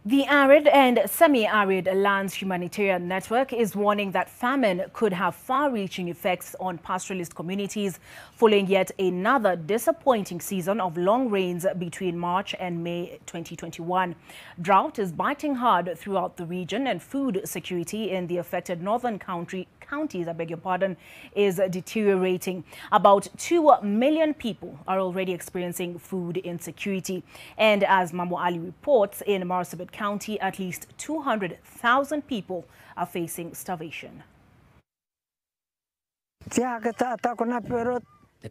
The Arid and Semi-Arid Lands Humanitarian Network is warning that famine could have far-reaching effects on pastoralist communities following yet another disappointing season of long rains between March and May 2021. Drought is biting hard throughout the region, and food security in the affected northern counties, is deteriorating. About 2 million people are already experiencing food insecurity. And as Mambo Ali reports, in Marsabit County, at least 200,000 people are facing starvation. The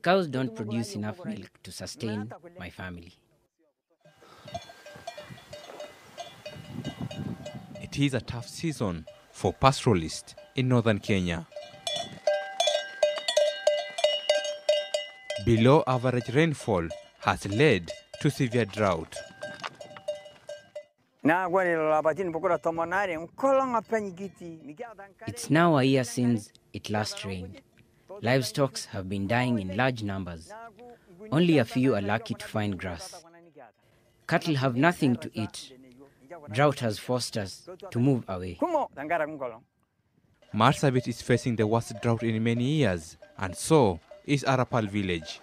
cows don't produce enough milk to sustain my family. It is a tough season for pastoralists in northern Kenya. Below average rainfall has led to severe drought. It's now a year since it last rained. Livestock have been dying in large numbers. Only a few are lucky to find grass. Cattle have nothing to eat. Drought has forced us to move away. Marsabit is facing the worst drought in many years, and so is Arapal village.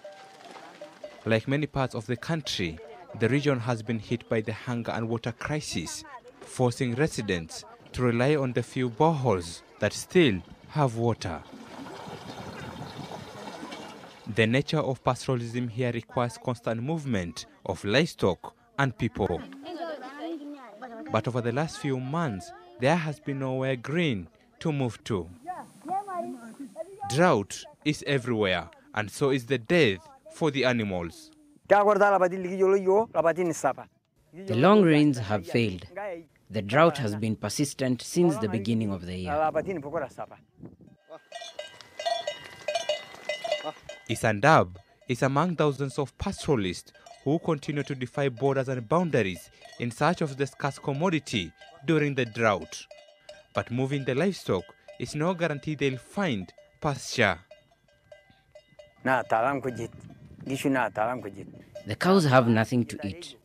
Like many parts of the country, the region has been hit by the hunger and water crisis, forcing residents to rely on the few boreholes that still have water. The nature of pastoralism here requires constant movement of livestock and people. But over the last few months, there has been nowhere green to move to. Drought is everywhere, and so is the death for the animals. The long rains have failed. The drought has been persistent since the beginning of the year. Isandab is among thousands of pastoralists who continue to defy borders and boundaries in search of the scarce commodity during the drought. But moving the livestock is no guarantee they'll find pasture. The cows have nothing to eat.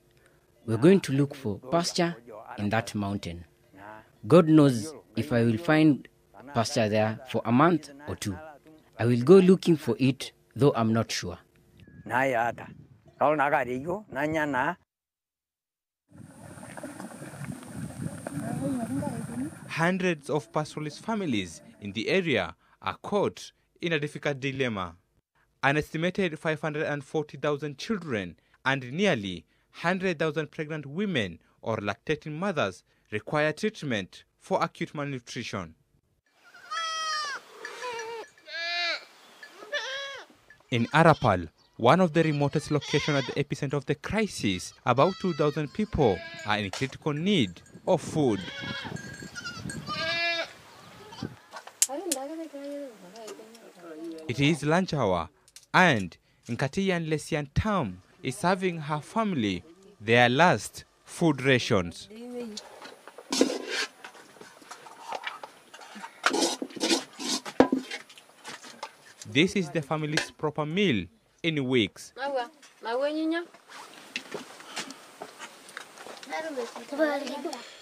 We're going to look for pasture in that mountain. God knows if I will find pasture there for a month or two. I will go looking for it, though I'm not sure. Hundreds of pastoralist families in the area are caught in a difficult dilemma. An estimated 540,000 children and nearly 100,000 pregnant women or lactating mothers require treatment for acute malnutrition. In Arapal, one of the remotest locations at the epicenter of the crisis, about 2,000 people are in critical need of food. It is lunch hour, and Nkatiyan Lesian Tam is serving her family their last food rations. This is the family's proper meal in weeks.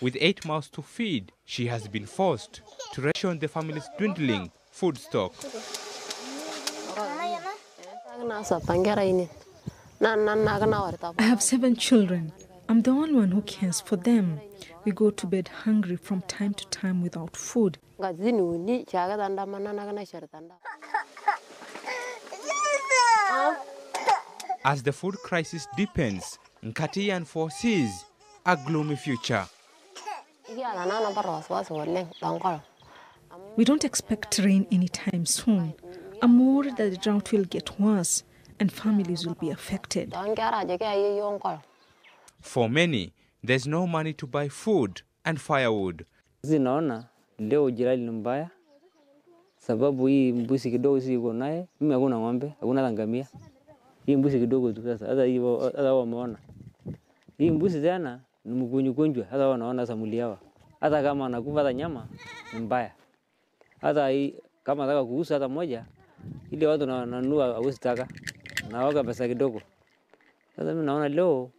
With 8 mouths to feed, she has been forced to ration the family's dwindling food stock. I have 7 children. I'm the only one who cares for them. We go to bed hungry from time to time without food. As the food crisis deepens, Nkatiyan foresees a gloomy future. We don't expect rain anytime soon. I'm worried that the drought will get worse and families will be affected. For many, there's no money to buy food and firewood. Sababu hii mbuzi kidogo si iko naye, mimi hakuna ng'ombe, hakuna ngamia. Hii mbuzi kidogo tu sasa, hata wameona. Hii mbuzi tena ni mgonjwa, hata wanaona samuli hawa. Hata kama anakufa hata nyama ni mbaya. Hata hii kama nataka kuuza hata moja, ile watu wananunua hawezi taka. Na waka pesa kidogo. Sasa mimi naona leo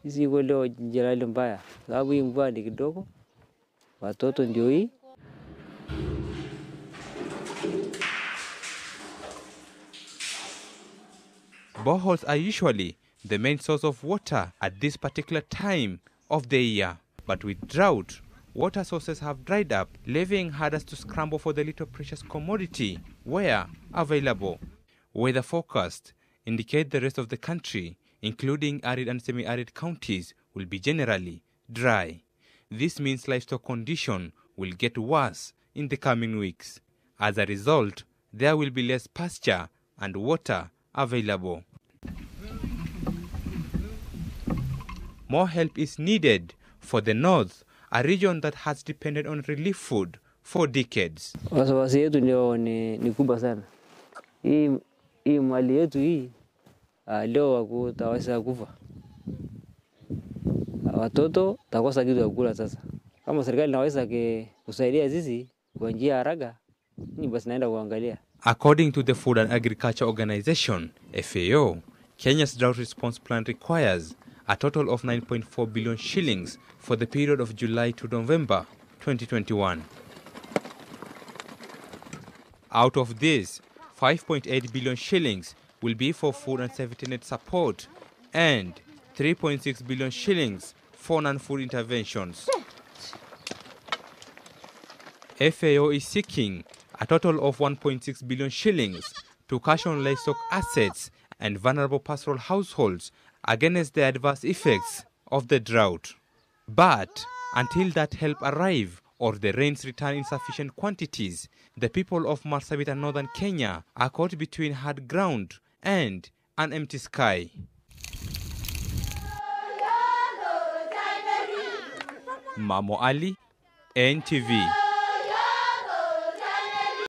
Sisi iko leo jirani mbaya. Sababu hii mvua ni kidogo. Watoto ndio hii. Boreholes are usually the main source of water at this particular time of the year. But with drought, water sources have dried up, leaving herders to scramble for the little precious commodity where available. Weather forecast indicate the rest of the country, including arid and semi-arid counties, will be generally dry. This means livestock condition will get worse in the coming weeks. As a result, there will be less pasture and water available. More help is needed for the north, a region that has depended on relief food for decades. Wasiwasi yetu ni kubwa sana. Hii mali yetu hii leo wataweza kufa. Watoto takosa kitu ya kula sasa. Kama serikali inaweza kusaidia sisi kwa njia haraka, ni basi naenda kuangalia. According to the Food and Agriculture Organization, FAO, Kenya's drought response plan requires a total of 9.4 billion shillings for the period of July to November 2021. Out of this, 5.8 billion shillings will be for food and safety net support and 3.6 billion shillings for non-food interventions. FAO is seeking a total of 1.6 billion shillings to cushion livestock assets and vulnerable pastoral households against the adverse effects of the drought. But until that help arrive or the rains return in sufficient quantities, the people of Marsabit and northern Kenya are caught between hard ground and an empty sky. Mamo Ali, NTV.